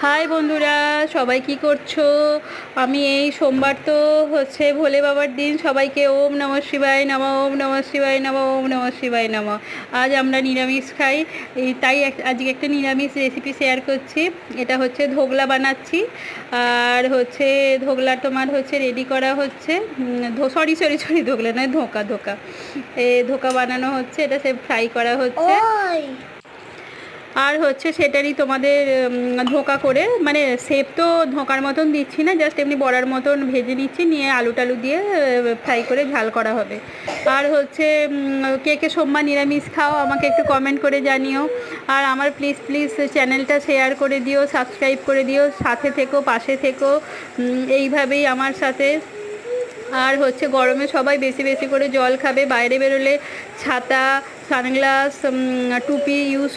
High বন্ধুরা, সবাই কি করছো? আমি এই সোমবার তো হচ্ছে ভোলে বাবার দিন, সবাইকে ওম নমঃ শিবায় নমঃ, ওম নমঃ শিবায় নমঃ, ওম নমঃ শিবায় নমঃ। আজ আমরা নিরামিষ খাই, তাই আজকে একটা নিরামিষ রেসিপি শেয়ার করছি। এটা হচ্ছে ধোগলা বানাচ্ছি। আর হচ্ছে ধোগলা তোমার হচ্ছে রেডি করা হচ্ছে, সরি সরি সরি, ধোগলা নয়, ধোকা ধোকা। ধোকা বানানো হচ্ছে, এটা সে ফ্রাই করা হচ্ছে। আর হচ্ছে সেটারই তোমাদের ধোঁকা করে, মানে শেপ তো ধোঁকার মতন দিচ্ছি না, জাস্ট এমনি বড়ার মতন ভেজে নিচ্ছি, নিয়ে আলু টালু দিয়ে ফ্রাই করে ঝাল করা হবে। আর হচ্ছে কে কে সোমবার নিরামিষ খাও আমাকে একটু কমেন্ট করে জানিও। আর আমার প্লিজ প্লিজ চ্যানেলটা শেয়ার করে দিও, সাবস্ক্রাইব করে দিও, সাথে থেকো, পাশে থেকো, এইভাবেই আমার সাথে। আর হচ্ছে গরমে সবাই বেশি বেশি করে জল খাবে, বাইরে বেরোলে ছাতা, সানগ্লাস, টুপি ইউজ